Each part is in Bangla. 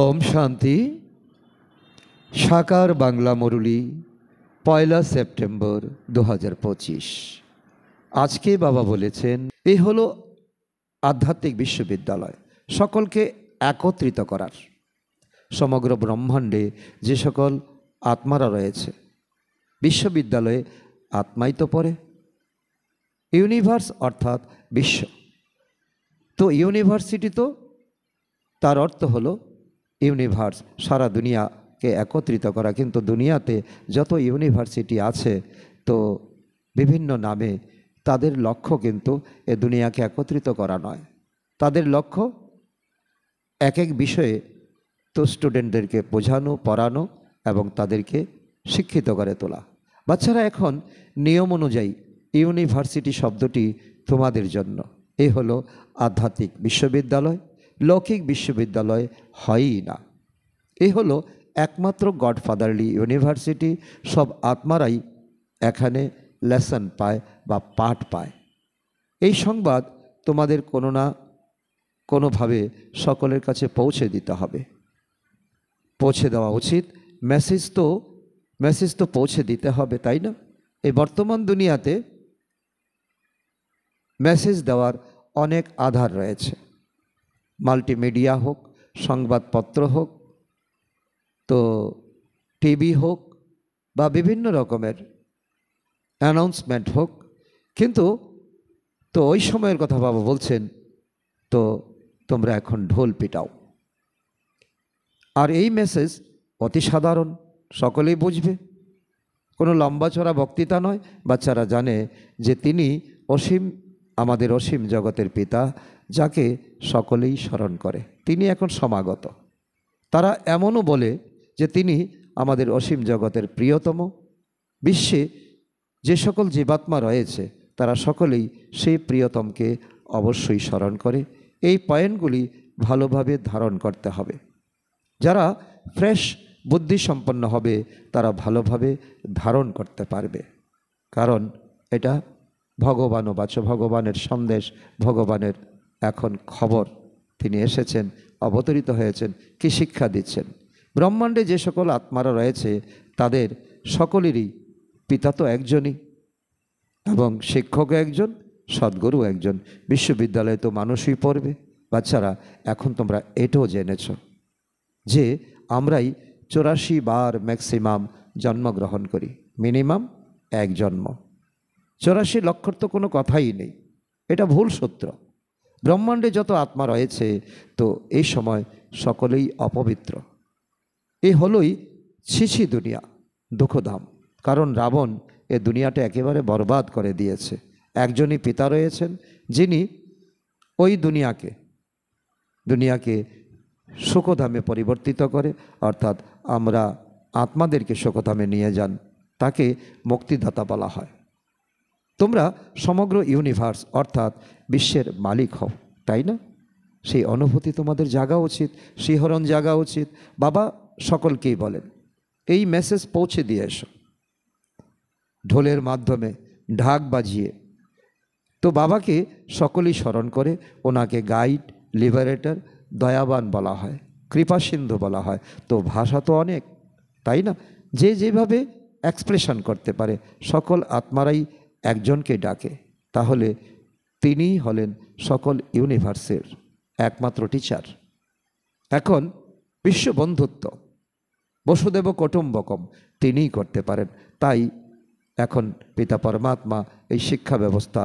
ওম শান্তি। সাকার বাংলা মুরলী 1 সেপ্টেম্বর 2025। আজকে বাবা বলেছেন এই হলো আধ্যাত্মিক বিশ্ববিদ্যালয়, সকলকে একত্রিত করার। সমগ্র ব্রহ্মাণ্ডে যে সকল আত্মারা রয়েছে, বিশ্ববিদ্যালয়ে আত্মাই তো পড়ে। ইউনিভার্স অর্থাৎ বিশ্ব, তো ইউনিভার্সিটি তো তার অর্থ হলো ইউনিভার্স, সারা দুনিয়াকে একত্রিত করা। কিন্তু দুনিয়াতে যত ইউনিভার্সিটি আছে তো বিভিন্ন নামে, তাদের লক্ষ্য কিন্তু এ দুনিয়াকে একত্রিত করা নয়। তাদের লক্ষ্য এক এক বিষয়ে তো স্টুডেন্টদেরকে বোঝানো, পড়ানো এবং তাদেরকে শিক্ষিত করে তোলা। বাচ্চারা, এখন নিয়ম অনুযায়ী ইউনিভার্সিটি শব্দটি তোমাদের জন্য। এ হলো আধ্যাত্মিক বিশ্ববিদ্যালয়, লৌকিক বিশ্ববিদ্যালয় হয়ই না। এ হলো একমাত্র গডফাদারলি ইউনিভার্সিটি। সব আত্মারাই এখানে লেসন পায় বা পাঠ পায়। এই সংবাদ তোমাদের কোনো না কোনোভাবে সকলের কাছে পৌঁছে দিতে হবে, পৌঁছে দেওয়া উচিত। মেসেজ তো পৌঁছে দিতে হবে, তাই না? এই বর্তমান দুনিয়াতে মেসেজ দেওয়ার অনেক আধার রয়েছে। মাল্টিমিডিয়া হোক, সংবাদপত্র হোক, তো টিভি হোক, বা বিভিন্ন রকমের অ্যানাউন্সমেন্ট হোক। কিন্তু তো ওই সময়ের কথা বাবা বলছেন, তো তোমরা এখন ঢোল পিটাও। আর এই মেসেজ অতি সাধারণ, সকলেই বুঝবে। কোনো লম্বা চড়া বক্তৃতা নয়। বাচ্চারা জানে যে তিনি অসীম, আমাদের অসীম জগতের পিতা, যাকে সকলেই স্মরণ করে। তিনি এখন সমাগত। তারা এমনও বলে যে তিনি আমাদের অসীম জগতের প্রিয়তম। বিশ্বে যে সকল জীবাত্মা রয়েছে তারা সকলেই সেই প্রিয়তমকে অবশ্যই স্মরণ করে। এই পয়েন্টগুলি ভালোভাবে ধারণ করতে হবে। যারা ফ্রেশ বুদ্ধিসম্পন্ন হবে তারা ভালোভাবে ধারণ করতে পারবে, কারণ এটা ভগবানবাচ, ভগবানের সন্দেশ, ভগবানের এখন খবর। তিনি এসেছেন, অবতরিত হয়েছেন, কি শিক্ষা দিচ্ছেন। ব্রহ্মাণ্ডে যে সকল আত্মারা রয়েছে তাদের সকলেরই পিতা তো একজনই, এবং শিক্ষক একজন, সদ্গুরু একজন। বিশ্ববিদ্যালয়ে তো মানুষই পড়বে। বাচ্চারা, এখন তোমরা এটাও জেনেছ যে আমরাই 84 বার ম্যাক্সিমাম জন্মগ্রহণ করি, মিনিমাম এক জন্ম। 84 লক্ষর তো কোনো কথাই নেই, এটা ভুল সূত্র। ব্রহ্মাণ্ডে যত আত্মা রয়েছে তো এই সময় সকলেই অপবিত্র। এই হলোই ছিছি দুনিয়া, দুঃখধাম। কারণ রাবণ এ দুনিয়াটা একেবারে বরবাদ করে দিয়েছে। একজনই পিতা রয়েছেন যিনি ওই দুনিয়াকে শোকধামে পরিবর্তিত করে, অর্থাৎ আমরা আত্মাদেরকে শোকধামে নিয়ে যান। তাকে মুক্তিদাতা বলা হয়। তোমরা সমগ্র ইউনিভার্স অর্থাৎ বিশ্বের মালিক হও, তাই না? সেই অনুভূতি তোমাদের জাগা উচিত, শিহরণ জাগা উচিত। বাবা সকলকেই বলেন এই মেসেজ পৌঁছে দিয়ে এসো, ঢোলের মাধ্যমে, ঢাক বাজিয়ে। তো বাবাকে সকলেই স্মরণ করে, ওনাকে গাইড, লিবারেটর, দয়াবান বলা হয়, কৃপাসিন্ধু বলা হয়। তো ভাষা তো অনেক, তাই না? যে যেভাবে এক্সপ্রেশন করতে পারে, সকল আত্মারাই একজনকে ডাকে। তাহলে তিনিই হলেন সকল ইউনিভার্সের একমাত্র টিচার। এখন বিশ্ব বন্ধুত্ব, বসুদেব কুটুম্বকম, তিনিই করতে পারেন। তাই এখন পিতা পরমাত্মা এই শিক্ষা ব্যবস্থা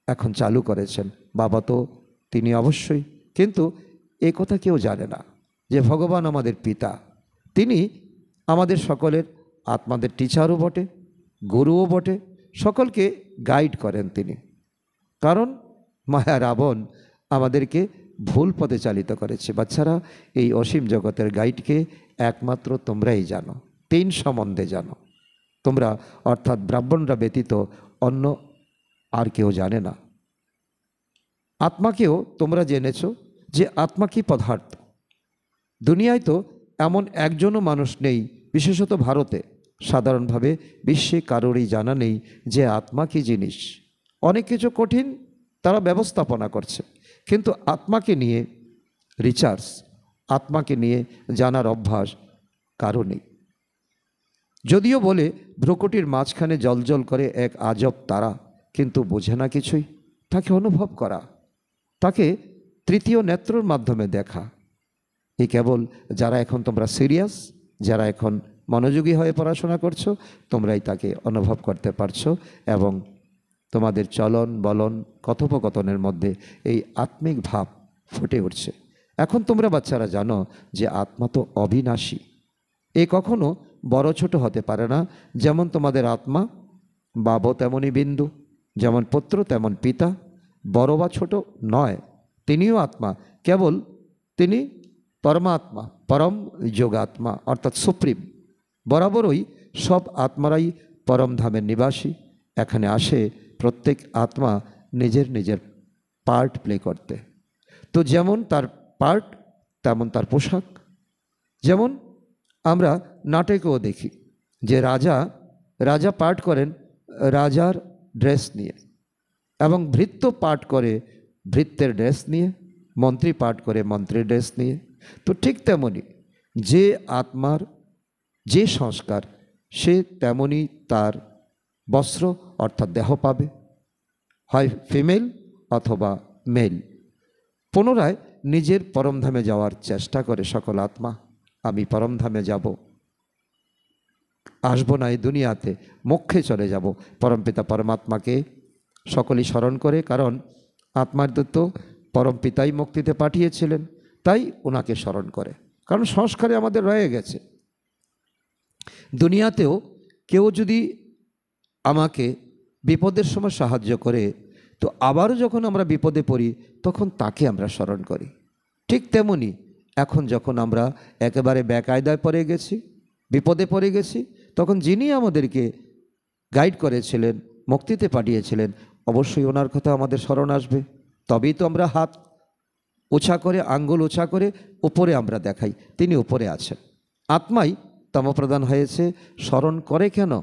এখন চালু করেছেন। বাবা তো তিনি অবশ্যই, কিন্তু এই কথা কেউ জানে না যে ভগবান আমাদের পিতা, তিনি আমাদের সকলের আত্মাদের টিচারও বটে, গুরুও বটে, সকলকে গাইড করেন তিনি। কারণ মায়া রাবণ আমাদেরকে ভুল পথে চালিত করেছে। বাচ্চারা, এই অসীম জগতের গাইডকে একমাত্র তোমরাই জানো, 3 সম্বন্ধে জানো তোমরা, অর্থাৎ ব্রাহ্মণরা ব্যতীত অন্য আর কেউ জানে না। আত্মাকেও তোমরা জেনেছ যে আত্মা কি পদার্থ। দুনিয়ায় তো এমন একজনও মানুষ নেই, বিশেষত ভারতে, সাধারণভাবে বিশ্বে কারোরই জানা নেই যে আত্মা কি জিনিস। অনেক কিছু কঠিন তারা ব্যবস্থাপনা করছে, কিন্তু আত্মাকে নিয়ে রিসার্চ, আত্মাকে নিয়ে জানার অভ্যাস কারো নেই। যদিও বলে ভ্রুকুটির মাঝখানে জ্বলজ্বল করে এক আজব তারা, কিন্তু বোঝে না কিছুই। তাকে অনুভব করা, তাকে তৃতীয় নেত্রর মাধ্যমে দেখা, এই কেবল যারা এখন তোমরা সিরিয়াস, যারা এখন মনোযোগী হয়ে পড়াশোনা করছো, তোমরাই তাকে অনুভব করতে পারছো এবং তোমাদের চলন বলন কথোপকথনের মধ্যে এই আত্মিক ভাব ফুটে উঠছে। এখন তোমরা বাচ্চারা জানো যে আত্মা তো অবিনাশী, এ কখনো বড় ছোট হতে পারে না। যেমন তোমাদের আত্মা বাব তেমনই বিন্দু, যেমন পুত্র তেমন পিতা, বড় বা ছোট নয়, তিনিও আত্মা, কেবল তিনি পরমাত্মা, পরম যোগাত্মা অর্থাৎ সুপ্রিম। বরাবরই সব আত্মারাই পরম ধামের নিবাসী। এখানে আসে প্রত্যেক আত্মা নিজের নিজের পার্ট প্লে করতে। তো যেমন তার পার্ট তেমন তার পোশাক। যেমন আমরা নাটকেও দেখি যে রাজা পাঠ করেন রাজার ড্রেস নিয়ে, এবং ভৃত্য পাঠ করে ভৃত্যের ড্রেস নিয়ে, মন্ত্রী পাঠ করে মন্ত্রীর ড্রেস নিয়ে। তো ঠিক তেমনি যে আত্মার যে সংস্কার, সে তেমনি তার বস্ত্র অর্থাৎ দেহ পাবে, হয় ফিমেল অথবা মেল। পুনরায় নিজের পরমধামে যাওয়ার চেষ্টা করে সকল আত্মা। আমি পরমধামে যাব, আসবো না এই দুনিয়াতে, মোক্ষে চলে যাব। পরমপিতা পরমাত্মাকে সকলেই স্মরণ করে, কারণ আত্মার দূত পরমপিতাই মুক্তিতে পাঠিয়েছিলেন, তাই ওনাকে স্মরণ করে, কারণ সংস্কারে আমাদের রয়ে গেছে। দুনিয়াতেও কেউ যদি আমাকে বিপদের সময় সাহায্য করে, তো আবারও যখন আমরা বিপদে পড়ি তখন তাকে আমরা স্মরণ করি। ঠিক তেমনি এখন যখন আমরা একেবারে বেকায়দায় পড়ে গেছি, বিপদে পড়ে গেছি, তখন যিনি আমাদেরকে গাইড করেছিলেন, মুক্তিতে পাঠিয়েছিলেন, অবশ্যই ওনার কথা আমাদের স্মরণ আসবে। তবেই তো আমরা হাত উঁচা করে, আঙ্গুল উঁচা করে উপরে আমরা দেখাই তিনি উপরে আছেন। আত্মাই তমপ্রদান হয়েছে, স্মরণ করে কেন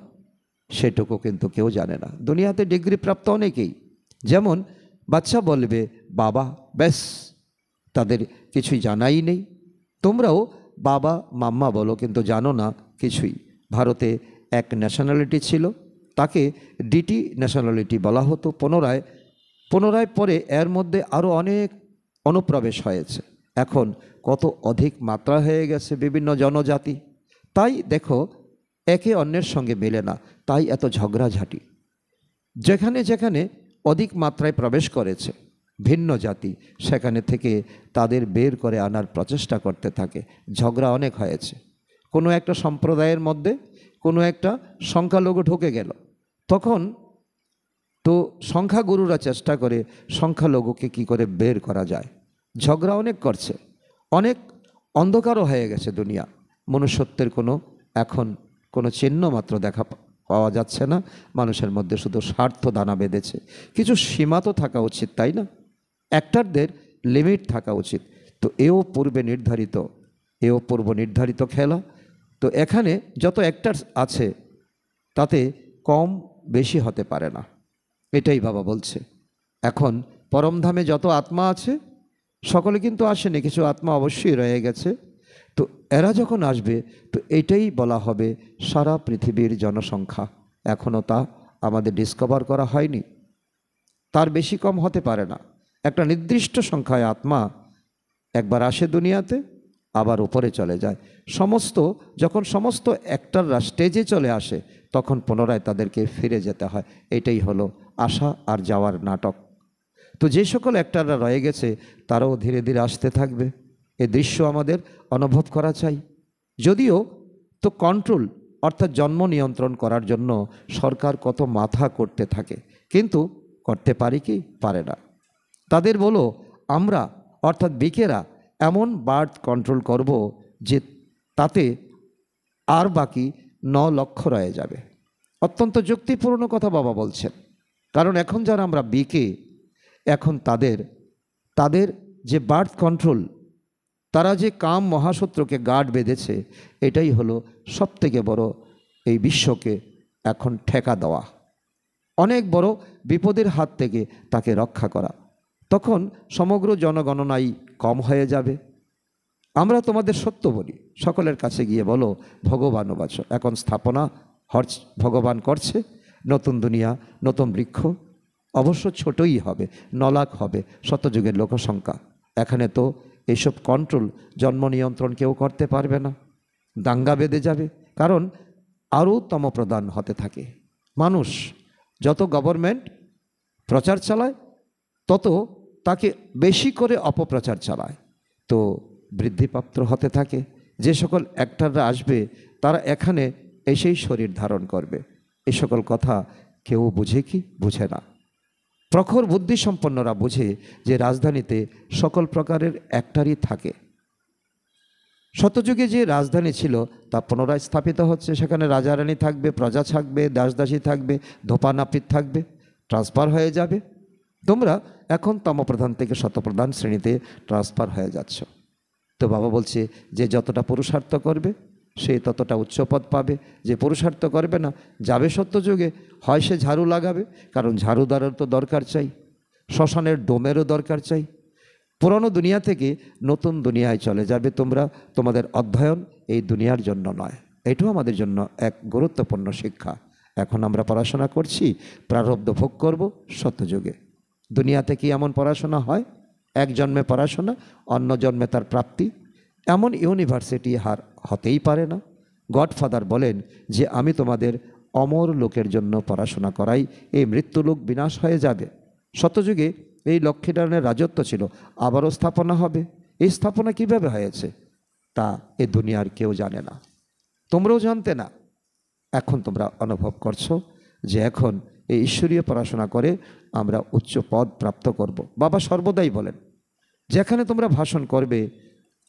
সেটুকু কিন্তু কেউ জানে না। দুনিয়াতে ডিগ্রি প্রাপ্ত অনেকেই, যেমন বাচ্চা বলবে বাবা, ব্যাস, তাদের কিছুই জানাই নেই। তোমরাও বাবা মাম্মা বলো, কিন্তু জানো না কিছুই। ভারতে এক ন্যাশনালিটি ছিল, তাকে ডিটি ন্যাশনালিটি বলা হতো। পুনরায় পরে এর মধ্যে আরও অনেক অনুপ্রবেশ হয়েছে। এখন কত অধিক মাত্রা হয়ে গেছে বিভিন্ন জনজাতি। তাই দেখো একে অন্যের সঙ্গে মেলে না, তাই এত ঝগড়াঝাটি। যেখানে যেখানে অধিক মাত্রায় প্রবেশ করেছে ভিন্ন জাতি, সেখানে থেকে তাদের বের করে আনার প্রচেষ্টা করতে থাকে। ঝগড়া অনেক হয়েছে। কোনো একটা সম্প্রদায়ের মধ্যে কোনো একটা সংখ্যালঘু ঢুকে গেল, তখন তো সংখ্যাগুরুরা চেষ্টা করে সংখ্যালঘুকে কি করে বের করা যায়। ঝগড়া অনেক করছে, অনেক অন্ধকারও হয়ে গেছে দুনিয়া। মনুষ্যত্বের এখন কোনো চিহ্ন মাত্র দেখা পাওয়া যাচ্ছে না। মানুষের মধ্যে শুধু স্বার্থ দানা বেঁধেছে। কিছু সীমা তো থাকা উচিত, তাই না? অ্যাক্টরদের লিমিট থাকা উচিত। তো এও পূর্ব নির্ধারিত খেলা। তো এখানে যত অ্যাক্টার্স আছে তাতে কম বেশি হতে পারে না, এটাই বাবা বলছে। এখন পরমধামে যত আত্মা আছে সকলে কিন্তু আসেনি, কিছু আত্মা অবশ্যই রয়ে গেছে। তো এরা যখন আসবে তো এটাই বলা হবে সারা পৃথিবীর জনসংখ্যা। এখনও তা আমাদের ডিসকভার করা হয়নি, তার বেশি কম হতে পারে না। একটা নির্দিষ্ট সংখ্যায় আত্মা একবার আসে দুনিয়াতে, আবার উপরে চলে যায়। যখন সমস্ত অ্যাক্টররা স্টেজে চলে আসে তখন পুনরায় তাদেরকে ফিরে যেতে হয়। এটাই হলো আসা আর যাওয়ার নাটক। তো যে সকল অ্যাক্টররা রয়ে গেছে তারাও ধীরে ধীরে আসতে থাকবে। এ দৃশ্য আমাদের অনুভব করা চাই। যদিও তো কন্ট্রোল অর্থাৎ জন্ম নিয়ন্ত্রণ করার জন্য সরকার কত মাথা করতে থাকে, কিন্তু করতে পারি কি? পারে না। তাদের বলো আমরা অর্থাৎ বিকেরা এমন বার্থ কন্ট্রোল করব যে তাতে আর বাকি 9 লক্ষ রয়ে যাবে। অত্যন্ত যুক্তিপূর্ণ কথা বাবা বলছেন, কারণ এখন যারা আমরা বিকে, এখন তাদের যে বার্থ কন্ট্রোল, তারা যে কাম মহাশত্রুকে গার্ড বেঁধেছে, এটাই হলো সবথেকে বড় এই বিশ্বকে এখন ঠেকা দেওয়া, অনেক বড় বিপদের হাত থেকে তাকে রক্ষা করা। তখন সমগ্র জনগণনাই কম হয়ে যাবে। আমরা তোমাদের সত্য বলি, সকলের কাছে গিয়ে বলো ভগবান বাচ। এখন স্থাপনা ভগবান করছে, নতুন দুনিয়া, নতুন বৃক্ষ, অবশ্য ছোটই হবে, 9 লাখ হবে শতযুগের লোকসংখ্যা। এখানে তো এইসব কন্ট্রোল, জন্ম নিয়ন্ত্রণ কেউ করতে পারবে না, দাঙ্গা বেঁধে যাবে। কারণ আরও তমপ্রদান হতে থাকে। মানুষ যত গভর্নমেন্ট প্রচার চালায়, তত তাকে বেশি করে অপপ্রচার চালায়, তো বৃদ্ধিপ্রাপ্ত হতে থাকে। যে সকল অ্যাক্টররা আসবে তারা এখানে এসেই শরীর ধারণ করবে। এই সকল কথা কেউ বুঝে কি? বুঝে না। প্রখর বুদ্ধিসম্পন্নরা বুঝে যে রাজধানীতে সকল প্রকারের অ্যাক্টরই থাকে। শতযুগে যে রাজধানী ছিল তা পুনরায় স্থাপিত হচ্ছে। সেখানে রাজারানী থাকবে, প্রজা থাকবে, দাসদাসী থাকবে, ধোপানাপিত থাকবে, ট্রান্সফার হয়ে যাবে। তোমরা এখন তমপ্রধান থেকে শতপ্রধান শ্রেণীতে ট্রান্সফার হয়ে যাচ্ছ। তো বাবা বলছে যে যতটা পুরুষার্থ করবে সে ততটা উচ্চপদ পাবে, যে পুরুষার্থ করবে না যাবে সত্যযুগে, হয় সে ঝাড়ু লাগাবে, কারণ ঝাড়ুদারের তো দরকার চাই, শ্মশানের ডোমেরও দরকার চাই। পুরনো দুনিয়া থেকে নতুন দুনিয়ায় চলে যাবে তোমরা। তোমাদের অধ্যয়ন এই দুনিয়ার জন্য নয়, এটাও আমাদের জন্য এক গুরুত্বপূর্ণ শিক্ষা। এখন আমরা পড়াশোনা করছি, প্রারব্ধ ভোগ করব সত্যযুগে। দুনিয়াতে কি এমন পড়াশোনা হয়? এক জন্মে পড়াশোনা, অন্য জন্মে তার প্রাপ্তি, এমন ইউনিভার্সিটি হার হতেই পারে না। গডফাদার বলেন যে আমি তোমাদের অমর লোকের জন্য পড়াশোনা করাই, এই মৃত্যুলোক বিনাশ হয়ে যাবে। সত্যযুগে এই লক্ষ্মীনারায়ণের রাজত্ব ছিল, আবারও স্থাপনা হবে। এই স্থাপনা কিভাবে হয়েছে তা এ দুনিয়ার কেউ জানে না, তোমরাও জানতে না। এখন তোমরা অনুভব করছো যে এখন এই ঈশ্বরীয় পড়াশোনা করে আমরা উচ্চ পদ প্রাপ্ত করব। বাবা সর্বদাই বলেন যেখানে তোমরা ভাষণ করবে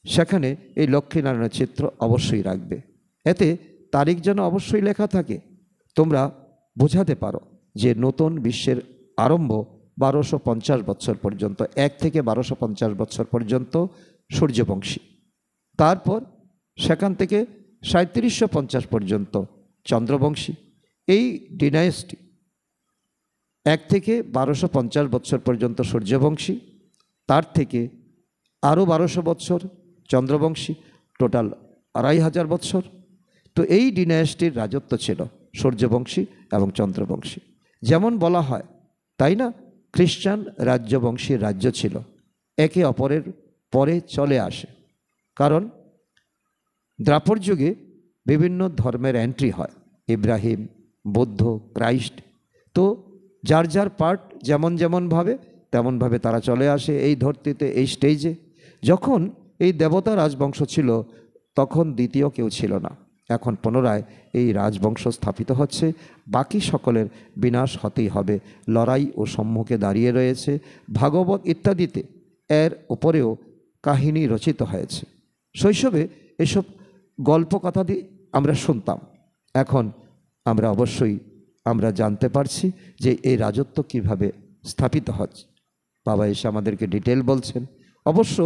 সেখানে এই লক্ষ্মীনারায়ণের চিত্র অবশ্যই রাখবে, এতে তারিখ যেন অবশ্যই লেখা থাকে। তোমরা বোঝাতে পারো যে নতুন বিশ্বের আরম্ভ 1250 বছর পর্যন্ত, 1 থেকে 1250 বছর পর্যন্ত সূর্যবংশী, তারপর সেখান থেকে 3750 পর্যন্ত চন্দ্রবংশী। এই ডিনাইস্টি 1 থেকে 1250 বছর পর্যন্ত সূর্যবংশী, তার থেকে আরও 1200 বছর চন্দ্রবংশী, টোটাল 2500 বছর। তো এই ডিনাইস্টির রাজত্ব ছিল সূর্যবংশী এবং চন্দ্রবংশী। যেমন বলা হয় তাই না, খ্রিস্টান রাজ্যবংশীর রাজ্য ছিল, একে অপরের পরে চলে আসে। কারণ দ্রাপর যুগে বিভিন্ন ধর্মের এন্ট্রি হয়, ইব্রাহিম, বৌদ্ধ, ক্রাইস্ট। তো যার যার পার্ট যেমন যেমনভাবে তেমনভাবে তারা চলে আসে এই ধরতিতে, এই স্টেজে। যখন এই দেবতা রাজবংশ ছিল তখন দ্বিতীয় কেউ ছিল না, এখন পুনরায় এই রাজবংশ স্থাপিত হচ্ছে। বাকি সকলের বিনাশ হতেই হবে, লড়াই ও সম্মুখে দাঁড়িয়ে রয়েছে। ভাগবত ইত্যাদিতে এর উপরেও কাহিনী রচিত হয়েছে। শৈশবে এসব গল্প কথা দিয়ে আমরা শুনতাম, এখন আমরা অবশ্যই আমরা জানতে পারছি যে এই রাজত্ব কিভাবে স্থাপিত হচ্ছে। বাবা এসে আমাদেরকে ডিটেল বলছেন। অবশ্য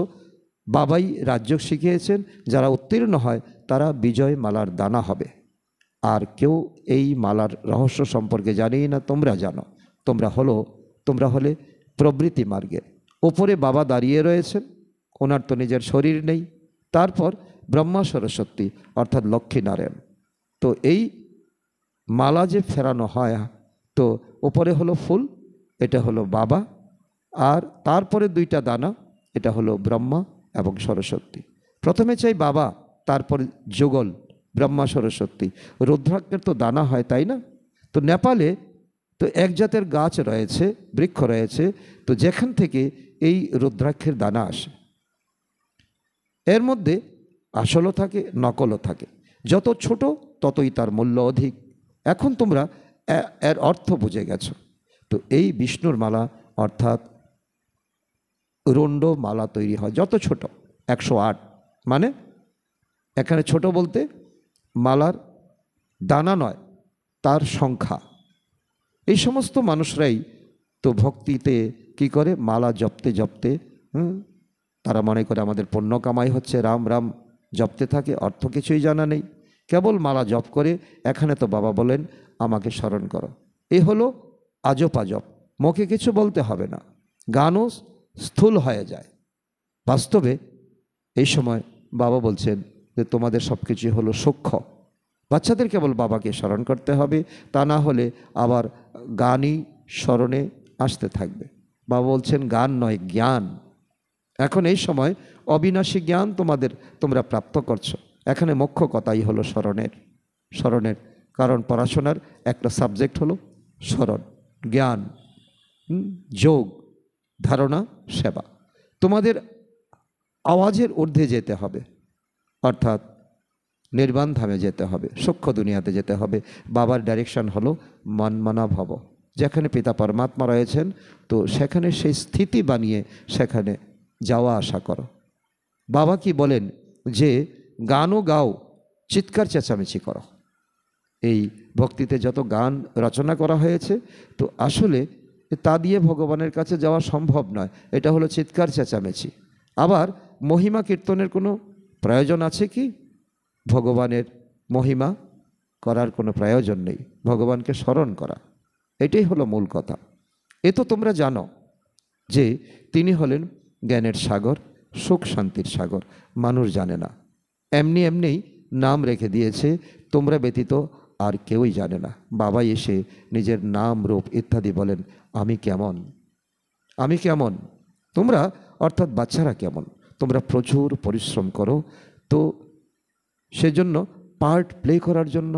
বাবাই রাজ্য শিখিয়েছেন, যারা উত্তীর্ণ হয় তারা বিজয় মালার দানা হবে। আর কেউ এই মালার রহস্য সম্পর্কে জানেই না, তোমরা জানো। তোমরা হলে প্রবৃত্তি মার্গে। ওপরে বাবা দাঁড়িয়ে রয়েছেন, ওনার তো নিজের শরীর নেই। তারপর ব্রহ্মা সরস্বতী অর্থাৎ লক্ষ্মীনারায়ণ। তো এই মালা যে ফেরানো হয়, তো ওপরে হলো ফুল, এটা হলো বাবা, আর তারপরে 2টা দানা, এটা হলো ব্রহ্মা এবং সরস্বতী। প্রথমে চাই বাবা, তারপরে যুগল ব্রহ্মা সরস্বতী। রুদ্রাক্ষের তো দানা হয় তাই না? তো নেপালে তো এক জাতের গাছ রয়েছে, বৃক্ষ রয়েছে, তো যেখান থেকে এই রুদ্রাক্ষের দানা আসে। এর মধ্যে আসলও থাকে, নকলও থাকে। যত ছোট ততই তার মূল্য অধিক। এখন তোমরা এর অর্থ বুঝে গেছো। তো এই বিষ্ণুর মালা অর্থাৎ রুণ্ড মালা তৈরি হয়, যত ছোট 108, মানে এখানে ছোট বলতে মালার দানা নয়, তার সংখ্যা। এই সমস্ত মানুষরাই তো ভক্তিতে কি করে, মালা জপতে জপতে তারা মনে করে আমাদের পুণ্য কামাই হচ্ছে, রাম রাম জপতে থাকে, অর্থ কিছুই জানা নেই, কেবল মালা জপ করে। এখানে তো বাবা বলেন আমাকে স্মরণ করো। এ হলো আজব আজব, মুখে কিছু বলতে হবে না, গানও স্থূল হয়ে যায়। বাস্তবে এই সময় বাবা বলছেন যে তোমাদের সব কিছুই হলো সূক্ষ্ম। বাচ্চাদের কেবল বাবাকে স্মরণ করতে হবে, তা না হলে আবার গানই স্মরণে আসতে থাকবে। বাবা বলছেন গান নয়, জ্ঞান। এখন এই সময় অবিনাশী জ্ঞান তোমরা প্রাপ্ত করছো। এখানে মুখ্য কথাই হলো স্মরণের। কারণ পড়াশোনার একটা সাবজেক্ট হলো স্মরণ, জ্ঞান, যোগ, ধারণা, সেবা। তোমাদের আওয়াজের ঊর্ধ্বে যেতে হবে, অর্থাৎ নির্বাণ ধামে যেতে হবে, সূক্ষ্ম দুনিয়াতে যেতে হবে। বাবার ডাইরেকশন হলো মনমনা ভব। যেখানে পিতা পরমাত্মা রয়েছেন, তো সেখানে সেই স্থিতি বানিয়ে সেখানে যাওয়া আসা করো। বাবা কি বলেন যে গানও গাও, চিৎকার চেঁচামেচি করো। এই ভক্তিতে যত গান রচনা করা হয়েছে, তো আসলে তা দিয়ে ভগবানের কাছে যাওয়া সম্ভব নয়। এটা হলো চিৎকার চেঁচামেচি। আবার মহিমা কীর্তনের কোনো প্রয়োজন আছে কি? ভগবানের মহিমা করার কোনো প্রয়োজন নেই, ভগবানকে স্মরণ করা, এটাই হলো মূল কথা। এ তো তোমরা জানো যে তিনি হলেন জ্ঞানের সাগর, সুখ শান্তির সাগর। মানুষ জানে না, এমনিই নাম রেখে দিয়েছে, তোমরা ব্যতীত আর কেউই জানে না। বাবা এসে নিজের নাম, রূপ ইত্যাদি বলেন। আমি কেমন, তোমরা অর্থাৎ বাচ্চারা কেমন? তোমরা প্রচুর পরিশ্রম করো, তো সেজন্য পার্ট প্লে করার জন্য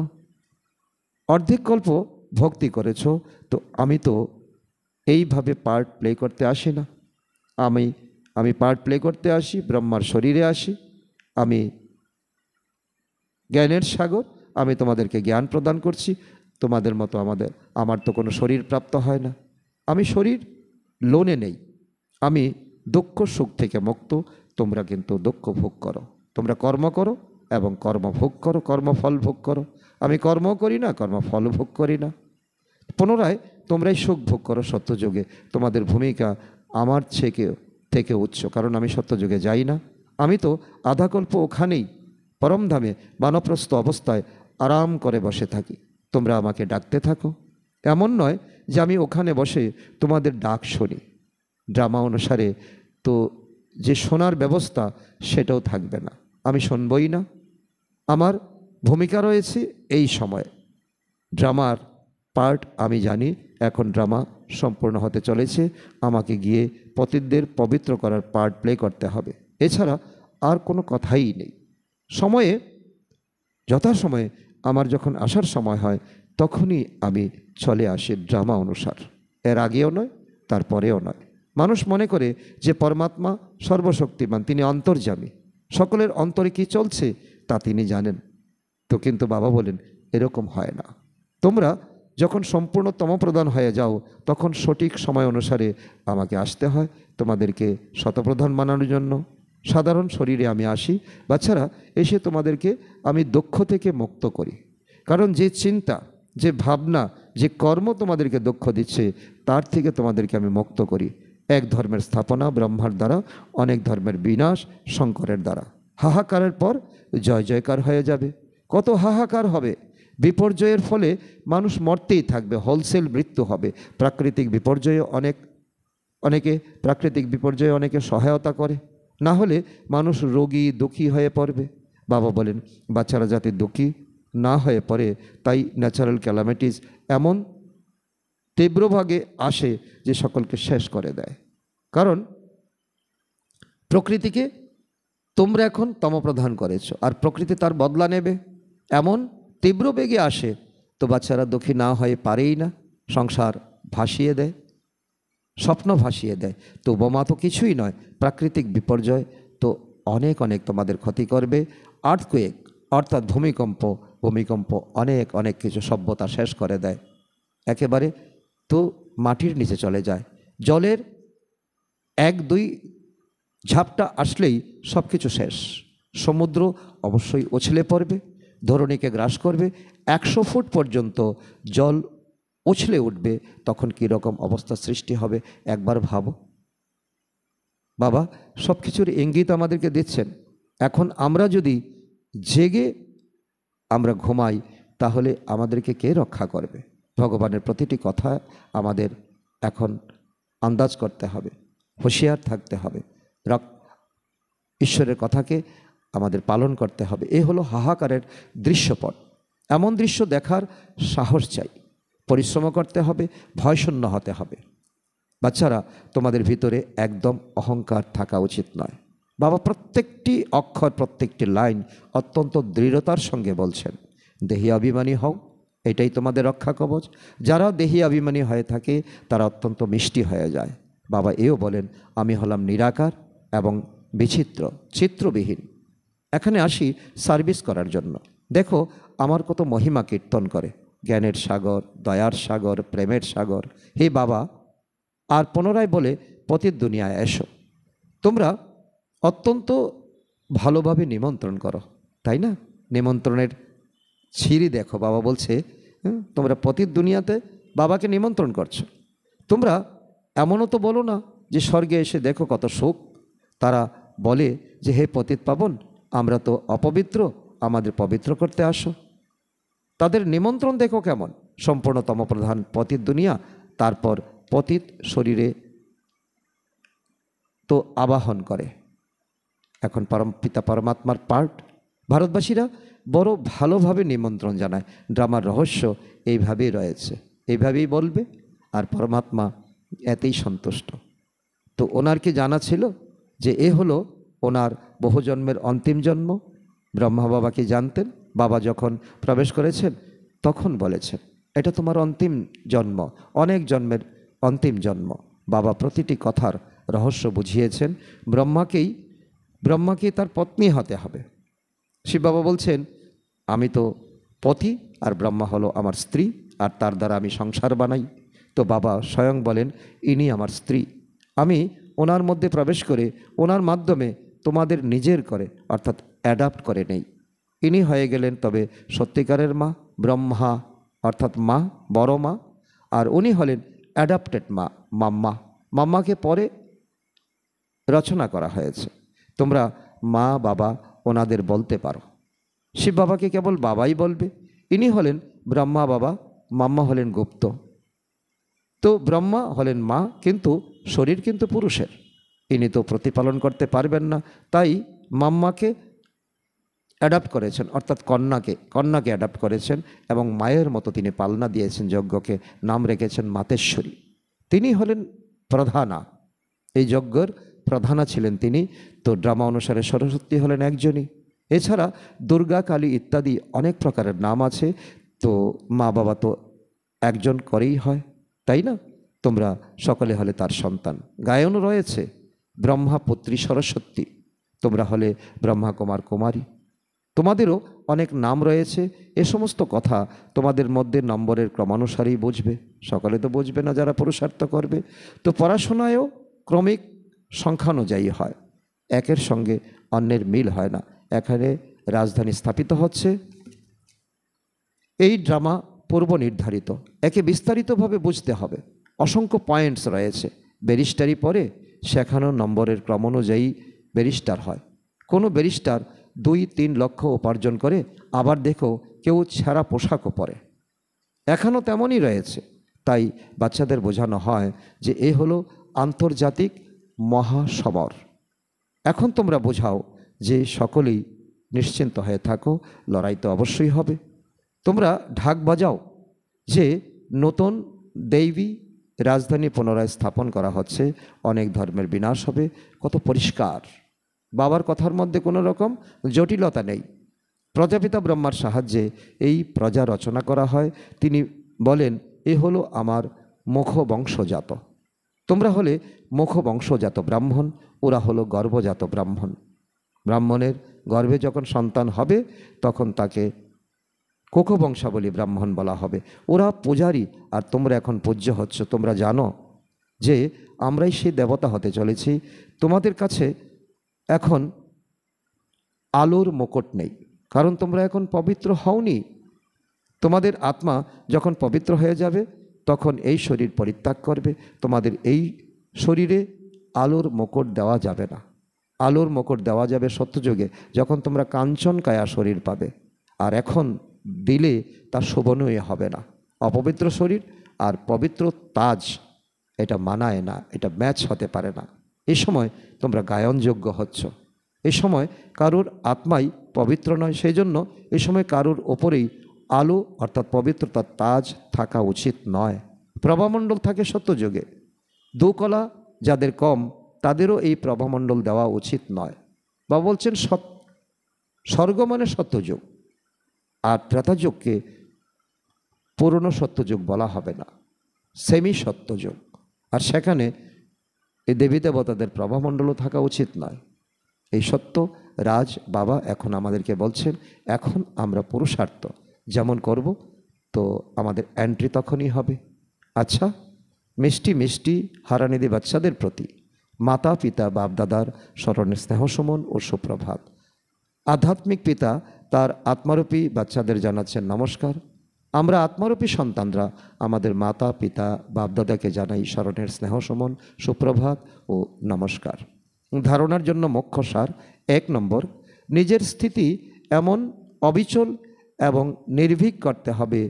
অর্ধেক কল্প ভক্তি করেছ। তো আমি তো এইভাবে পার্ট প্লে করতে আসি না। আমি পার্ট প্লে করতে আসি, ব্রহ্মার শরীরে আসি। আমি জ্ঞানের সাগর, আমি তোমাদেরকে জ্ঞান প্রদান করছি। তোমাদের মতো আমার তো কোনো শরীর প্রাপ্ত হয় না। আমি শরীর লোনে নেই। আমি দুঃখ সুখ থেকে মুক্ত। তোমরা কিন্তু দুঃখ ভোগ করো। তোমরা কর্ম করো এবং কর্ম ভোগ করো, কর্মফল ভোগ করো। আমি কর্ম করি না, কর্মফল ভোগ করি না। পুনরায় তোমরাই সুখ ভোগ করো সত্যযুগে। তোমাদের ভূমিকা আমার থেকে উচ্চ, কারণ আমি সত্যযুগে যাই না। আমি তো আধাকল্প ওখানেই পরমধামে বানপ্রস্থ অবস্থায় আরাম করে বসে থাকি। তোমরা আমাকে ডাকতে থাকো। এমন নয় যে আমি ওখানে বসে তোমাদের ডাক শুনি। ড্রামা অনুসারে তো যে শোনার ব্যবস্থা সেটাও থাকবে না, আমি শুনবই না। আমার ভূমিকা রয়েছে এই সময়। ড্রামার পার্ট আমি জানি, এখন ড্রামা সম্পূর্ণ হতে চলেছে। আমাকে গিয়ে পতিতদের পবিত্র করার পার্ট প্লে করতে হবে। এছাড়া আর কোনো কথাই নেই। যথাসময়ে আমার যখন আসার সময় হয়, তখনই আমি চলে আসি ড্রামা অনুসার। এর আগেও নয়, তারপরেও নয়। মানুষ মনে করে যে পরমাত্মা সর্বশক্তিমান, তিনি অন্তর্যামী, সকলের অন্তরে কী চলছে তা তিনি জানেন। তো কিন্তু বাবা বলেন এরকম হয় না। তোমরা যখন সম্পূর্ণ তমপ্রধান হয়ে যাও, তখন সঠিক সময় অনুসারে আমাকে আসতে হয় তোমাদেরকে শতপ্রধান বানানোর জন্য। সাধারণ শরীরে আমি আসি। বাচ্চারা, এসে তোমাদেরকে আমি দক্ষ থেকে মুক্ত করি। কারণ যে চিন্তা, যে ভাবনা, যে কর্ম তোমাদেরকে দক্ষ দিচ্ছে, তার থেকে তোমাদেরকে আমি মুক্ত করি। এক ধর্মের স্থাপনা ব্রহ্মার দ্বারা, অনেক ধর্মের বিনাশ শঙ্করের দ্বারা। হাহাকারের পর জয় জয়কার হয়ে যাবে। কত হাহাকার হবে, বিপর্যয়ের ফলে মানুষ মরতেই থাকবে, হোলসেল মৃত্যু হবে। প্রাকৃতিক বিপর্যয়ে অনেকে সহায়তা করে, না হলে মানুষ রোগী দুঃখী হয়ে পড়বে। বাবা বলেন বাচ্চারা যাতে দুঃখী না হয়ে পড়ে, তাই ন্যাচারাল ক্যালামিটিস এমন তীব্রভাগে আসে যে সকলকে শেষ করে দেয়। কারণ প্রকৃতিকে তোমরা এখন তমপ্রধান করেছ, আর প্রকৃতি তার বদলা নেবে। এমন তীব্র বেগে আসে, তো বাচ্চারা দুঃখী না হয়ে পারেই না। সংসার ভাসিয়ে দেয়, স্বপ্ন ভাসিয়ে দেয়। তো বোমা তো কিছুই নয়, প্রাকৃতিক বিপর্যয় তো অনেক তোমাদের ক্ষতি করবে। আর্থকুয়েক অর্থাৎ ভূমিকম্প অনেক কিছু সভ্যতা শেষ করে দেয় একেবারে। তো মাটির নিচে চলে যায়। জলের 1-2 ঝাপটা আসলেই সব কিছু শেষ। সমুদ্র অবশ্যই উছলে পড়বে, ধরণীকে গ্রাস করবে। 100 ফুট পর্যন্ত জল উছলে উঠবে। তখন কী রকম অবস্থা সৃষ্টি হবে একবার ভাবো। বাবা সব কিছুর ইঙ্গিত আমাদেরকে দিচ্ছেন। এখন আমরা যদি জেগে আমরা ঘুমাই, তাহলে আমাদেরকে কে রক্ষা করবে? ভগবানের প্রতিটি কথা আমাদের এখন আন্দাজ করতে হবে, হুঁশিয়ার থাকতে হবে। ঈশ্বরের কথাকে আমাদের পালন করতে হবে। এ হলো হাহাকারের দৃশ্যপট। এমন দৃশ্য দেখার সাহস চাই, পরিশ্রম করতে হবে, ভয়শূন্য হতে হবে। বাচ্চারা, তোমাদের ভিতরে একদম অহংকার থাকা উচিত নয়। বাবা প্রত্যেকটি অক্ষর, প্রত্যেকটি লাইন অত্যন্ত দৃঢ়তার সঙ্গে বলছেন, দেহি অভিমানী হও, এটাই তোমাদের রক্ষা কবচ। যারা দেহি অভিমানী হয়ে থাকে তারা অত্যন্ত মিষ্টি হয়ে যায়। বাবা এও বলেন, আমি হলাম নিরাকার এবং বিচিত্র, চিত্রবিহীন। এখানে আসি সার্ভিস করার জন্য। দেখো আমার কত মহিমা কীর্তন করে, জ্ঞানের সাগর, দয়ার সাগর, প্রেমের সাগর, হে বাবা। আর পুনরায় বলে, পতিত দুনিয়ায় এসো। তোমরা অত্যন্ত ভালোভাবে নিমন্ত্রণ করো, তাই না? নিমন্ত্রণের ছিঁড়ি দেখো, বাবা বলছে তোমরা পতিত দুনিয়াতে বাবাকে নিমন্ত্রণ করছো। তোমরা এমনও তো বলো না যে স্বর্গে এসে দেখো কত সুখ। তারা বলে যে হে পতিত পাবন, আমরা তো অপবিত্র, আমাদের পবিত্র করতে আসো। তাদের নিমন্ত্রণ দেখো কেমন, সম্পূর্ণ তমপ্রধান পতিত দুনিয়া, তারপর পতিত শরীরে তো আবাহন করে। এখন পিতা পরমাত্মার পার্ট, ভারতবাসীরা বড় ভালোভাবে নিমন্ত্রণ জানায়। ড্রামার রহস্য এইভাবেই রয়েছে, এইভাবেই বলবে, আর পরমাত্মা এতেই সন্তুষ্ট। তো ওনার কি জানা ছিল যে এ হলো ওনার বহুজন্মের অন্তিম জন্ম? ব্রহ্মা বাবা কি জানতেন? বাবা যখন প্রবেশ করেছেন তখন বলেছেন, এটা তোমার অন্তিম জন্ম, অনেক জন্মের অন্তিম জন্ম। বাবা প্রতিটি কথার রহস্য বুঝিয়েছেন। ব্রহ্মাকেই তার পত্নী হতে হবে। শিব বাবা বলছেন, আমি তো পতি, আর ব্রহ্মা হলো আমার স্ত্রী, আর তার দ্বারা আমি সংসার বানাই। তো বাবা স্বয়ং বলেন, ইনি আমার স্ত্রী, আমি ওনার মধ্যে প্রবেশ করে ওনার মাধ্যমে তোমাদের নিজের করে, অর্থাৎ অ্যাডাপ্ট করে নেই। ইনি হয়ে গেলেন তবে সত্যিকারের মা, ব্রহ্মা অর্থাৎ মা, বড় মা। আর উনি হলেন অ্যাডাপ্টেড মা, মাম্মা। মাম্মাকে পরে রচনা করা হয়েছে। তোমরা মা বাবা ওনাদের বলতে পারো। শিব বাবাকে কেবল বাবাই বলবে। ইনি হলেন ব্রহ্মা বাবা, মাম্মা হলেন গুপ্ত। তো ব্রহ্মা হলেন মা, কিন্তু শরীর কিন্তু পুরুষের। ইনি তো প্রতিপালন করতে পারবেন না, তাই মাম্মাকে অ্যাডাপ্ট করেছেন, অর্থাৎ কন্যাকে অ্যাডাপ্ট করেছেন, এবং মায়ের মতো তিনি পালনা দিয়েছেন যজ্ঞকে। নাম রেখেছেন মাতেশ্বরী। তিনি হলেন প্রধানা, এই যজ্ঞের প্রধানা ছিলেন তিনি। তো ড্রামা অনুসারে সরস্বতী হলেন একজনই। এছাড়া দুর্গা, কালী ইত্যাদি অনেক প্রকারের নাম আছে। তো মা বাবা তো একজন করেই হয়, তাই না? তোমরা সকলে হলে তার সন্তান। গায়নও রয়েছে, ব্রহ্মা পুত্রী সরস্বতী, তোমরা হলে ব্রহ্মা কুমার কুমারী। তোমাদেরও অনেক নাম রয়েছে। এ সমস্ত কথা তোমাদের মধ্যে নম্বরের ক্রমানুসারেই বুঝবে। সকলে তো বুঝবে না যারা পুরুষার্থ করবে। তো পড়াশোনায়ও ক্রমিক সংখ্যানুযায়ী হয়, একের সঙ্গে অন্যের মিল হয় না। এখানে রাজধানী স্থাপিত হচ্ছে। এই ড্রামা পূর্ব নির্ধারিত, একে বিস্তারিতভাবে বুঝতে হবে। অসংখ্য পয়েন্টস রয়েছে। ব্যারিস্টারি পরে শেখানো নম্বরের ক্রম অনুযায়ী ব্যারিস্টার হয়। কোনো ব্যারিস্টার 2-3 লক্ষ উপার্জন করে, আবার দেখো কেউ ছেঁড়া পোশাকও পরে। এখনও তেমনই রয়েছে। তাই বাচ্চাদের বোঝানো হয় যে এ হলো আন্তর্জাতিক মহাসমর। এখন তোমরা বোঝাও যে সকলেই নিশ্চিন্ত হয়ে থাকো, লড়াই তো অবশ্যই হবে। তোমরা ঢাক বাজাও যে নতুন দেবী রাজধানী পুনরায় স্থাপন করা হচ্ছে, অনেক ধর্মের বিনাশ হবে। কত পরিষ্কার, বাবার কথার মধ্যে কোনো রকম জটিলতা নেই। প্রজাপিতা ব্রহ্মার সাহায্যে এই প্রজা রচনা করা হয়। তিনি বলেন, এ হলো আমার মুখ বংশজাত। তোমরা হলে মুখ বংশজাত ব্রাহ্মণ, ওরা হলো গর্ভজাত ব্রাহ্মণ। ব্রাহ্মণের গর্ভে যখন সন্তান হবে তখন তাকে কোকবংশাবলী ব্রাহ্মণ বলা হবে। ওরা পূজারী, আর তোমরা এখন পূজ্য হচ্ছ। তোমরা জানো যে আমরাই সেই দেবতা হতে চলেছি। তোমাদের কাছে এখন আলোর মুকুট নেই, কারণ তোমরা এখন পবিত্র হওনি। তোমাদের আত্মা যখন পবিত্র হয়ে যাবে তখন এই শরীর পরিত্যাগ করবে। তোমাদের এই শরীরে আলোর মুকুট দেওয়া যাবে না। আলোর মুকুট দেওয়া যাবে সত্যযুগে, যখন তোমরা কাঞ্চন কায়া শরীর পাবে। আর এখন দিলে তা শোভনীয় হবে না। অপবিত্র শরীর আর পবিত্র তাজ, এটা মানায় না, এটা ম্যাচ হতে পারে না। এই সময় তোমরা গায়নযোগ্য হচ্ছ। এই সময় কারোর আত্মাই পবিত্র নয়, সেই জন্য এই সময় কারোর ওপরেই আলো অর্থাৎ পবিত্রতার তাজ থাকা উচিত নয়। প্রভামণ্ডল থাকে সত্যযুগে, দুকলা যাদের কম তাদেরও এই প্রভামণ্ডল দেওয়া উচিত নয়। বা বলছেন স্বর্গ মানে সত্যযুগ, আর ত্রেতাযুগকে পুরনো সত্যযুগ বলা হবে না, সেমি সত্যযুগ। আর সেখানে এই দেবী দেবতাদের প্রভামণ্ডলও থাকা উচিত নয়। এই সত্য রাজ বাবা এখন আমাদেরকে বলছেন, এখন আমরা পুরুষার্থ যেমন করব তো আমাদের এন্ট্রি তখনই হবে। আচ্ছা, মিষ্টি মিষ্টি হারানিধি বাচ্চাদের প্রতি মাতা পিতা বাপদাদার স্মরণের স্নেহসমন ও সুপ্রভাত। আধ্যাত্মিক পিতা তার আত্মারূপী বাচ্চাদের জানাচ্ছেন নমস্কার। আমরা আত্মারূপী সন্তানরা আমাদের মাতা পিতা বাপদাদাকে জানাই স্মরণের স্নেহসমন, সুপ্রভাত ও নমস্কার। ধারণার জন্য মুখ্য সার: 1 নম্বর, নিজের স্থিতি এমন অবিচল এবং নির্ভীক করতে হবে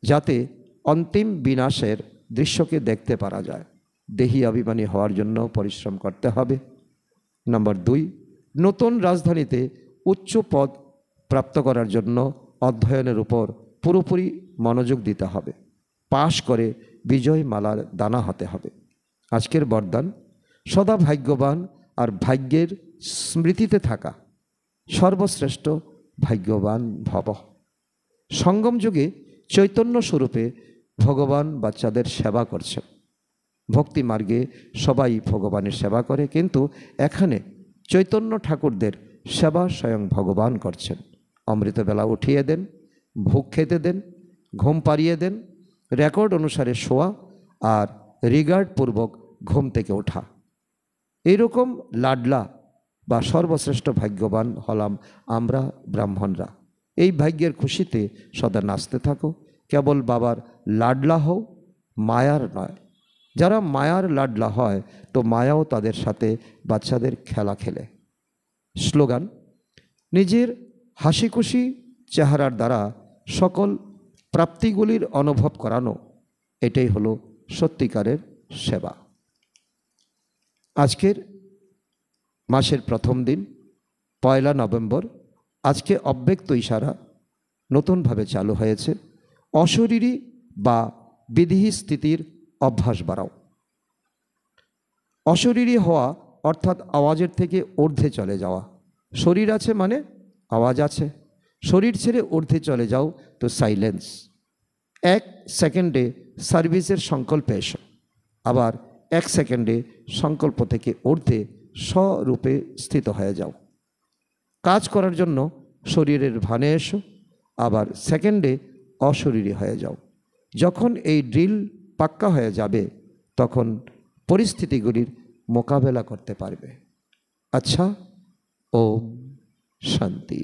যাতে অন্তিম বিনাশের দৃশ্যকে দেখতে পারা যায়। দেহি অভিমানী হওয়ার জন্য পরিশ্রম করতে হবে। নম্বর 2, নতুন রাজধানীতে উচ্চ পদ প্রাপ্ত করার জন্য অধ্যয়নের উপর পুরোপুরি মনোযোগ দিতে হবে। পাশ করে বিজয় মালার দানা হতে হবে। আজকের বরদান: সদা ভাগ্যবান আর ভাগ্যের স্মৃতিতে থাকা, সর্বশ্রেষ্ঠ ভাগ্যবান ভব। সঙ্গম যুগে চৈতন্য স্বরূপে ভগবান বাচ্চাদের সেবা করছেন। ভক্তি মার্গে সবাই ভগবানের সেবা করে, কিন্তু এখানে চৈতন্য ঠাকুরদের সেবা স্বয়ং ভগবান করছেন। অমৃতবেলা উঠিয়ে দেন, ভোগ খেতে দেন, ঘুম পাড়িয়ে দেন, রেকর্ড অনুসারে শোয়া আর রিগার্ডপূর্বক ঘুম থেকে ওঠা। এইরকম লাডলা বা সর্বশ্রেষ্ঠ ভাগ্যবান হলাম আমরা ব্রাহ্মণরা। এই ভাগ্যের খুশিতে সদা নাচতে থাকো। কেবল বাবার লাডলা হও, মায়ার নয়। যারা মায়ার লাডলা হয় তো মায়াও তাদের সাথে বাচ্চাদের খেলা খেলে। স্লোগান: নিজের হাসি খুশি চেহারার দ্বারা সকল প্রাপ্তিগুলির অনুভব করানো, এটাই হলো সত্যিকারের সেবা। আজকের মাসের প্রথম দিন 1 নভেম্বর। আজকে অব্যক্ত ইশারা নতুনভাবে চালু হয়েছে। অশরীরী বা বিধিহী স্থিতির অভ্যাস বাড়াও। অশরীরী হওয়া অর্থাৎ আওয়াজের থেকে ঊর্ধ্বে চলে যাওয়া। শরীর আছে মানে আওয়াজ আছে, শরীর ছেড়ে ঊর্ধ্বে চলে যাও তো সাইলেন্স। 1 সেকেন্ডে সার্ভিসের সংকল্পে এসো, আবার 1 সেকেন্ডে সংকল্প থেকে ঊর্ধ্বে স্বরূপে স্থিত হয়ে যাও। কাজ করার জন্য শরীরের ভানে এসো, আবার সেকেন্ডে অশরীরী হয়ে যাও। যখন এই ড্রিল পাক্কা হয়ে যাবে তখন পরিস্থিতিগুলির মোকাবেলা করতে পারবে। আচ্ছা, ওম শান্তি।